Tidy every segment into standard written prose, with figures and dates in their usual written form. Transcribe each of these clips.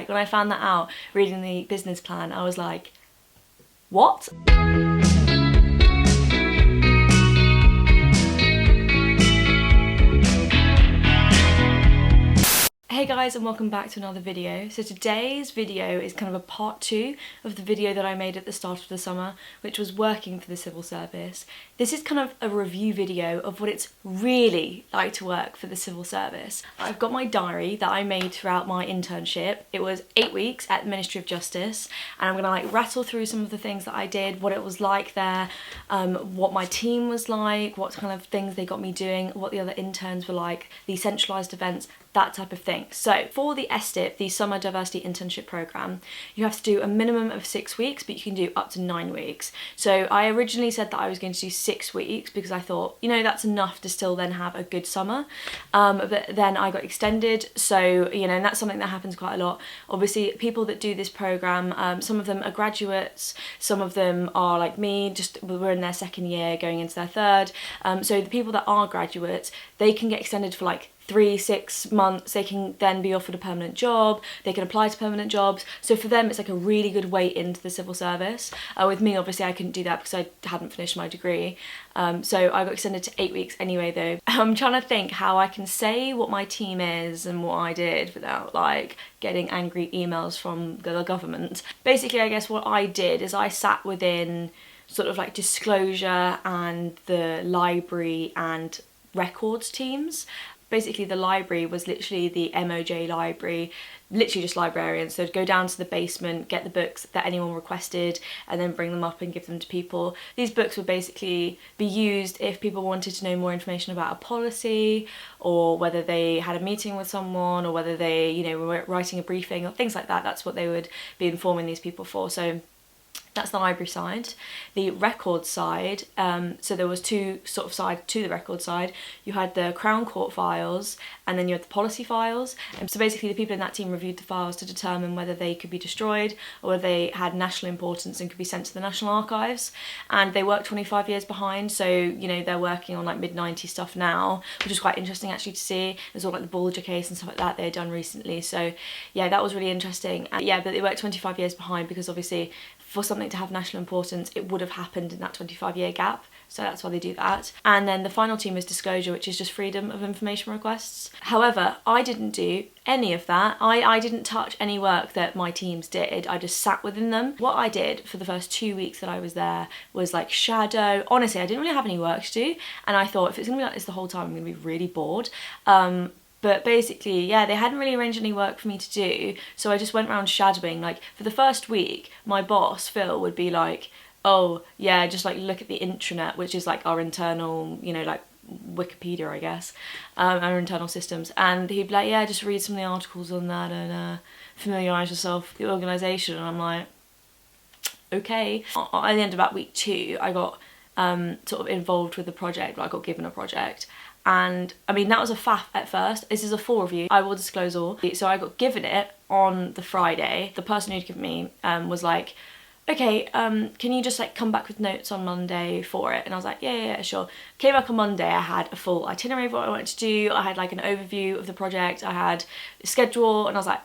like, when I found that out reading the business plan, I was like, what? Hey guys, and welcome back to another video. So today's video is kind of a part 2 of the video that I made at the start of the summer, which was working for the civil service. This is kind of a review video of what it's really like to work for the civil service. I've got my diary that I made throughout my internship. It was 8 weeks at the Ministry of Justice, and I'm gonna like rattle through some of the things that I did, what it was like there, what my team was like, what kind of things they got me doing, what the other interns were like, the centralised events, that type of thing. So for the SDIP, the Summer Diversity Internship Programme, you have to do a minimum of 6 weeks, but you can do up to 9 weeks. So I originally said that I was going to do 6 weeks because I thought, you know, that's enough to still then have a good summer. But then I got extended, so, you know, and that's something that happens quite a lot. Obviously, people that do this programme, some of them are graduates, some of them are like me, just we're in their second year going into their third. So the people that are graduates, they can get extended for like 3-6 months. They can then be offered a permanent job, they can apply to permanent jobs, so for them it's like a really good way into the civil service. With me, obviously I couldn't do that because I hadn't finished my degree, so I got extended to 8 weeks anyway though. I'm trying to think how I can say what my team is and what I did without like getting angry emails from the government. Basically, I guess what I did is I sat within sort of like disclosure and the library and records teams. Basically the library was literally the MOJ library, literally just librarians. So they'd go down to the basement, get the books that anyone requested, and then bring them up and give them to people. These books would basically be used if people wanted to know more information about a policy, or whether they had a meeting with someone, or whether they, you know, were writing a briefing, or things like that. That's what they would be informing these people for. So that's the library side. The record side, so there was two sort of sides to the record side. You had the Crown Court files, and then you had the policy files. And so basically the people in that team reviewed the files to determine whether they could be destroyed or whether they had national importance and could be sent to the National Archives. And they worked 25 years behind, so, you know, they're working on like mid-90s stuff now, which is quite interesting actually to see. There's all like the Bulger case and stuff like that they had done recently. So yeah, that was really interesting. And yeah, but they worked 25 years behind because obviously for something to have national importance, it would have happened in that 25-year gap. So that's why they do that. And then the final team is disclosure, which is just freedom of information requests. However, I didn't do any of that. I didn't touch any work that my teams did. I just sat within them. What I did for the first 2 weeks that I was there was like shadow. Honestly, I didn't really have any work to do. And I thought if it's gonna be like this the whole time, I'm gonna be really bored. But basically, yeah, they hadn't really arranged any work for me to do, so I just went around shadowing. Like, for the first week, my boss, Phil, would be like, oh, yeah, just like look at the intranet, which is like our internal, you know, like Wikipedia, I guess, our internal systems. And he'd be like, yeah, just read some of the articles on that and familiarise yourself with the organisation. And I'm like, okay. At the end of about week 2, I got sort of involved with the project. I got given a project. And I mean, that was a faff at first. This is a full review. I will disclose all. So I got given it on the Friday. The person who'd given me was like, okay, can you just like come back with notes on Monday for it? And I was like, yeah, sure. Came back on Monday, I had a full itinerary of what I wanted to do. I had like an overview of the project. I had a schedule, and I was like,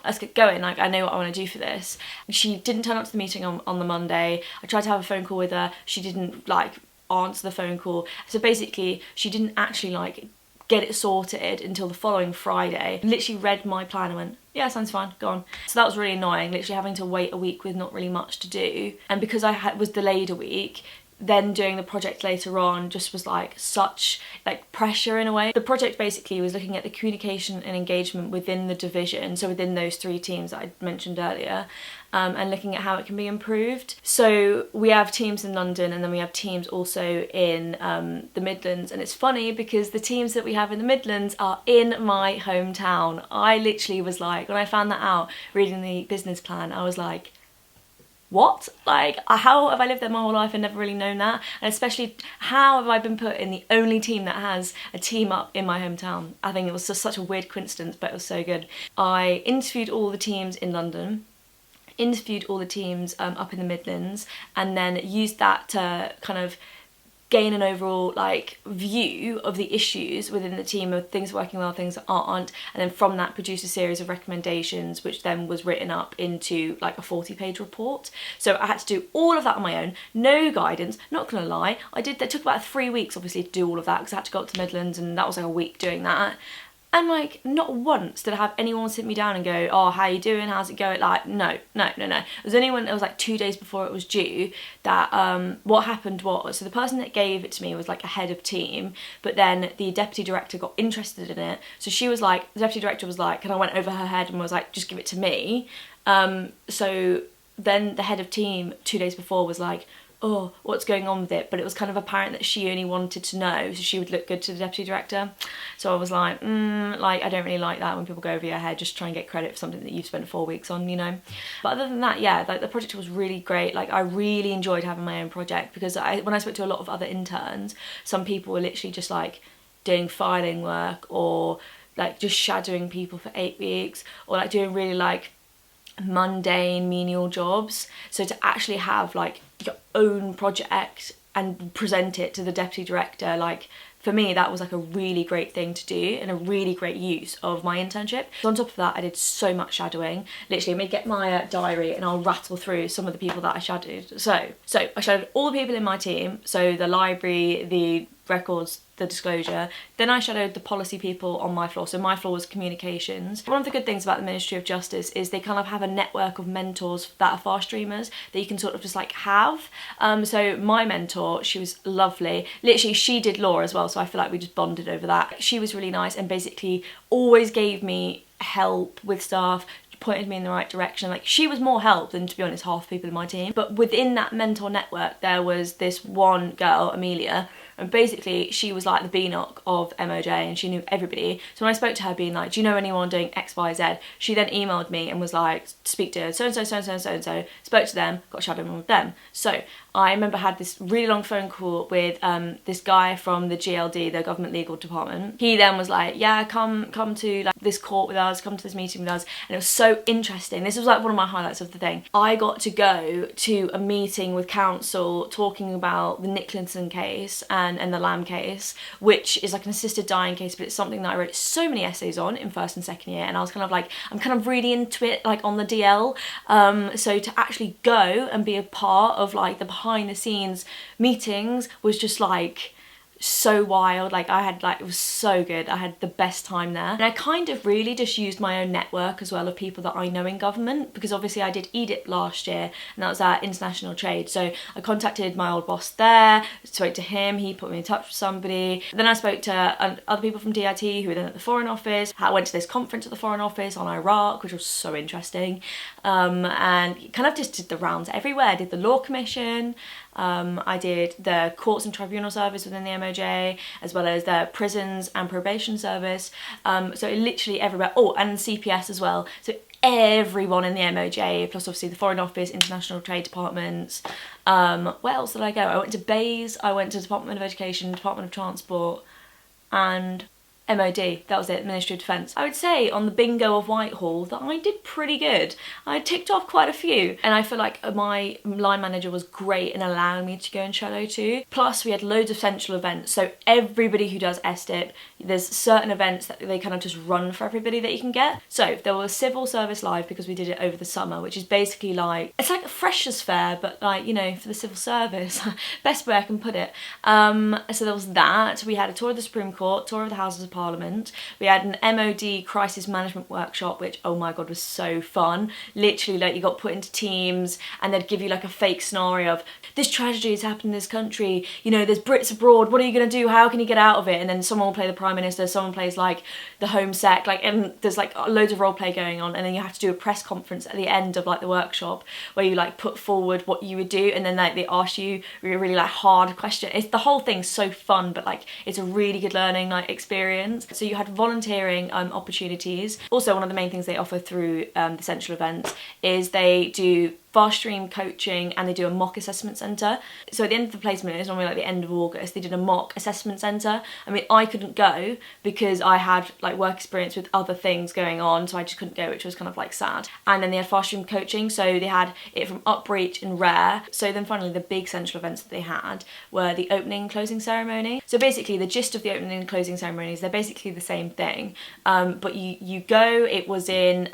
let's get going, like I know what I want to do for this. She didn't turn up to the meeting on the Monday. I tried to have a phone call with her. She didn't like answer the phone call. So basically she didn't actually like get it sorted until the following Friday. Literally read my plan and went, yeah, sounds fine, go on. So that was really annoying, literally having to wait a week with not really much to do. And because I was delayed a week, then doing the project later on just was like such like pressure in a way. The project basically was looking at the communication and engagement within the division, so within those 3 teams that I mentioned earlier, and looking at how it can be improved. So we have teams in London, and then we have teams also in the Midlands. And it's funny because the teams that we have in the Midlands are in my hometown. I literally was like, when I found that out reading the business plan, I was like, what? Like, how have I lived there my whole life and never really known that? And especially, how have I been put in the only team that has a team up in my hometown? I think it was just such a weird coincidence, but it was so good. I interviewed all the teams in London, interviewed all the teams up in the Midlands, and then used that to kind of gain an overall like view of the issues within the team, of things working well, things that aren't, and then from that produce a series of recommendations, which then was written up into like a 40-page report. So I had to do all of that on my own, no guidance. Not gonna lie, that took about 3 weeks obviously to do all of that, because I had to go up to Midlands, and that was like a week doing that. And like, not once did I have anyone sit me down and go, oh, how you doing, how's it going? Like, no. It was like 2 days before it was due that what happened was, so the person that gave it to me was like a head of team, but then the deputy director got interested in it. So she was like, the deputy director was like, and I went over her head and was like, just give it to me. So then the head of team 2 days before was like, oh, what's going on with it? But it was kind of apparent that she only wanted to know so she would look good to the deputy director. So I was like, like, I don't really like that when people go over your head, just try and get credit for something that you've spent 4 weeks on, you know. But other than that, yeah, like the project was really great. Like, I really enjoyed having my own project, because when I spoke to a lot of other interns, some people were literally just like doing filing work, or like just shadowing people for 8 weeks, or like doing really like mundane menial jobs. So to actually have like your own project and present it to the deputy director, like, for me that was like a really great thing to do and a really great use of my internship. So on top of that, I did so much shadowing. Literally, I'm gonna get my diary and I'll rattle through some of the people that I shadowed. So I shadowed all the people in my team, so the library, the records, the disclosure. Then I shadowed the policy people on my floor. So my floor was communications. One of the good things about the Ministry of Justice is they kind of have a network of mentors that are fast streamers that you can sort of just like have. So my mentor, she was lovely. Literally, she did law as well, so I feel like we just bonded over that. She was really nice and basically always gave me help with stuff, pointed me in the right direction. Like, she was more help than, to be honest, half the people in my team. But within that mentor network, there was this one girl, Amelia, and basically she was like the B-knock of MOJ, and she knew everybody. So when I spoke to her being like, do you know anyone doing X, Y, Z? She then emailed me and was like, speak to so-and-so, so-and-so, so-and-so. Spoke to them, got shadowing with them. So I remember I had this really long phone call with this guy from the GLD, the Government Legal Department. He then was like, yeah, come to like this court with us, come to this meeting with us. And it was so interesting. This was like one of my highlights of the thing. I got to go to a meeting with council talking about the Nicholson case and the Lamb case, which is like an assisted dying case, but it's something that I wrote so many essays on in first and second year, and I was kind of like, I'm kind of really into it, like on the DL. So to actually go and be a part of like the behind the scenes meetings was just like so wild. Like, I had like, it was so good. I had the best time there, and I kind of really just used my own network as well of people that I know in government, because obviously I did EDIP last year, and that was at international trade. So I contacted my old boss there, spoke to him, he put me in touch with somebody. Then I spoke to other people from DIT who were then at the Foreign Office. I went to this conference at the Foreign Office on Iraq, which was so interesting, and kind of just did the rounds everywhere. I did the Law Commission, I did the Courts and Tribunal Service within the MOJ, as well as the Prisons and Probation Service. So literally everywhere. Oh, and CPS as well. So everyone in the MOJ, plus obviously the Foreign Office, International Trade Departments. Where else did I go? I went to BAYS, I went to Department of Education, Department of Transport, and MOD, that was it, Ministry of Defence. I would say on the bingo of Whitehall that I did pretty good. I ticked off quite a few, and I feel like my line manager was great in allowing me to go and shadow too. Plus we had loads of central events, so everybody who does SDIP, there's certain events that they kind of just run for everybody that you can get. So there was Civil Service Live, because we did it over the summer, which is basically like, it's like a freshers fair, but like, you know, for the civil service. Best way I can put it. So there was that. We had a tour of the Supreme Court, tour of the Houses of Parliament. We had an MOD crisis management workshop, which, oh my god, was so fun. Literally, like, you got put into teams and they'd give you like a fake scenario of, this tragedy has happened in this country, you know, there's Brits abroad, what are you going to do, how can you get out of it? And then someone will play the Prime Minister, someone plays like the Home Sec, like, and there's like loads of role play going on, and then you have to do a press conference at the end of like the workshop where you like put forward what you would do, and then like they ask you really, really like hard question. It's, the whole thing's so fun, but like it's a really good learning like experience. So you had volunteering opportunities. Also, one of the main things they offer through the central events is they do fast stream coaching, and they do a mock assessment centre. So at the end of the placement, it's normally like the end of August, they did a mock assessment centre. I mean, I couldn't go because I had like work experience with other things going on, so I just couldn't go, which was kind of like sad. And then they had fast stream coaching, so they had it from Upreach and Rare. So then finally the big central events that they had were the opening and closing ceremony. So basically the gist of the opening and closing ceremonies, they're basically the same thing, but you go, it was in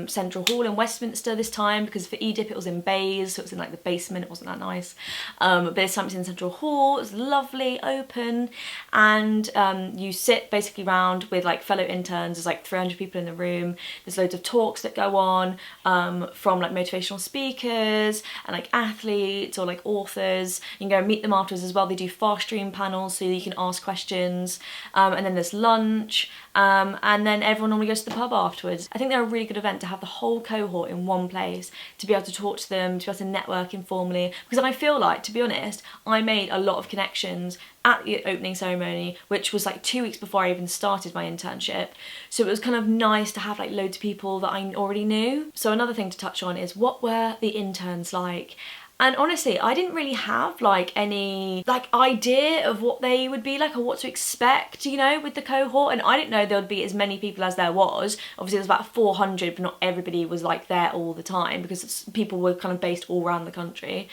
Central Hall in Westminster this time, because for EDIP it was in Bays, so it was in like the basement, it wasn't that nice, but this time it's in Central Hall. It was lovely, open, and you sit basically round with like fellow interns. There's like 300 people in the room, there's loads of talks that go on from like motivational speakers and like athletes or like authors. You can go and meet them afterwards as well. They do fast stream panels so you can ask questions, and then there's lunch, and then everyone normally goes to the pub afterwards. I think they're a really good event to have the whole cohort in one place, to be able to talk to them, to be able to network informally, because I feel like, to be honest, I made a lot of connections at the opening ceremony, which was like 2 weeks before I even started my internship. So it was kind of nice to have like loads of people that I already knew. So another thing to touch on is, what were the interns like? And honestly, I didn't really have like any like idea of what they would be like or what to expect, you know, with the cohort. And I didn't know there would be as many people as there was. Obviously there's about 400, but not everybody was like there all the time, because people were kind of based all around the country.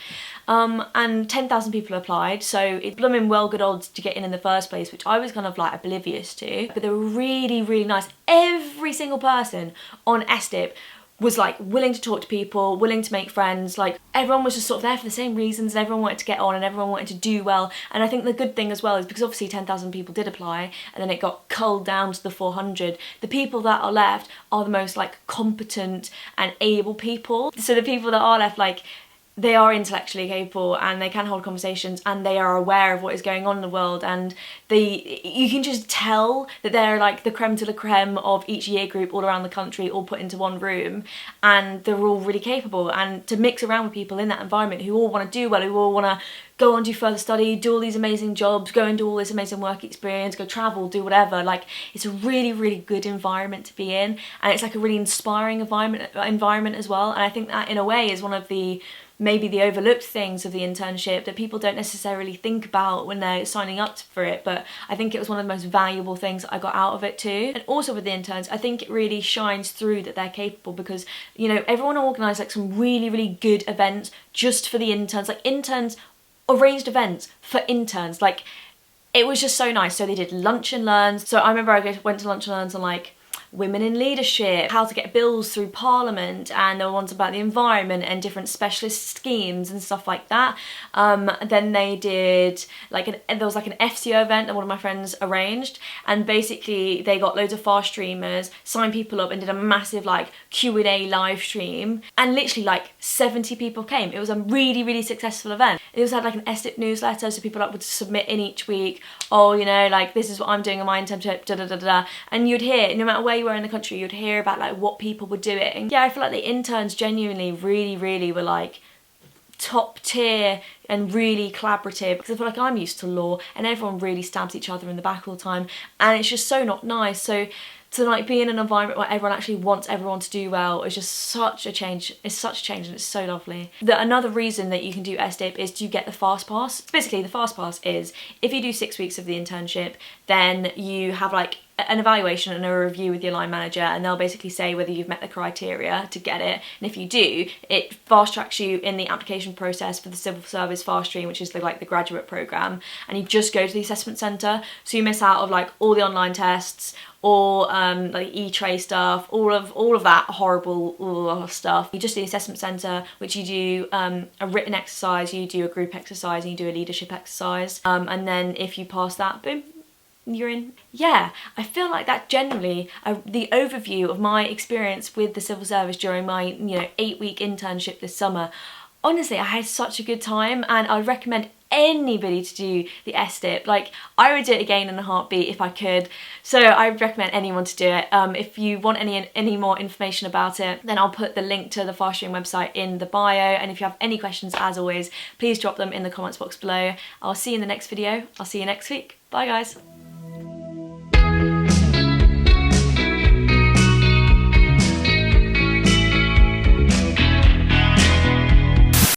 And 10,000 people applied, so it's blooming well good odds to get in the first place, which I was kind of like oblivious to. But they were really, really nice. Every single person on SDIP was like willing to talk to people, willing to make friends. Like everyone was just sort of there for the same reasons, and everyone wanted to get on and everyone wanted to do well. And I think the good thing as well is, because obviously 10,000 people did apply and then it got culled down to the 400, the people that are left are the most like competent and able people. So the people that are left, like, they are intellectually capable and they can hold conversations and they are aware of what is going on in the world, and you can just tell that they're like the creme de la creme of each year group all around the country, all put into one room, and they're all really capable. And to mix around with people in that environment who all want to do well, who all want to go on, do further study, do all these amazing jobs, go and do all this amazing work experience, go travel, do whatever, like it's a really, really good environment to be in, and it's like a really inspiring environment as well. And I think that in a way is one of the maybe the overlooked things of the internship that people don't necessarily think about when they're signing up for it, but I think it was one of the most valuable things I got out of it too. And also with the interns, I think it really shines through that they're capable, because, you know, everyone organised like some really, really good events just for the interns. Like interns arranged events for interns, like it was just so nice. So they did lunch and learns. So I remember I went to lunch and learns on like women in leadership, how to get bills through Parliament, and there were ones about the environment and different specialist schemes and stuff like that. Then they did like there was like an FCO event that one of my friends arranged, and basically they got loads of fast streamers, signed people up and did a massive like Q&A live stream, and literally like 70 people came. It was a really, really successful event. It also had like an SDIP newsletter, so people like would submit in each week, oh, you know, like this is what I'm doing in my internship, da da da da, and you'd hear, no matter where you were in the country, you'd hear about like what people were doing. Yeah, I feel like the interns genuinely really, really were like top tier and really collaborative, because I feel like I'm used to law and everyone really stabs each other in the back all the time, and it's just so not nice. So to like be in an environment where everyone actually wants everyone to do well is just such a change. It's such a change and it's so lovely. Another reason that you can do SDIP is to get the fast pass. Basically the fast pass is if you do 6 weeks of the internship, then you have like an evaluation and a review with your line manager, and they'll basically say whether you've met the criteria to get it, and if you do, it fast tracks you in the application process for the civil service fast stream, which is like the graduate programme, and you just go to the assessment centre, so you miss out of like all the online tests or like e-tray stuff, all of that horrible stuff. You just do the assessment centre, which you do a written exercise, you do a group exercise, and you do a leadership exercise, and then if you pass that, boom, you're in. Yeah, I feel like that generally, the overview of my experience with the civil service during my 8-week internship this summer. Honestly, I had such a good time, and I'd recommend anybody to do the SDIP. Like, I would do it again in a heartbeat if I could, so I would recommend anyone to do it. If you want any more information about it, then I'll put the link to the Fast Stream website in the bio, and if you have any questions, as always, please drop them in the comments box below. I'll see you in the next video. I'll see you next week. Bye guys.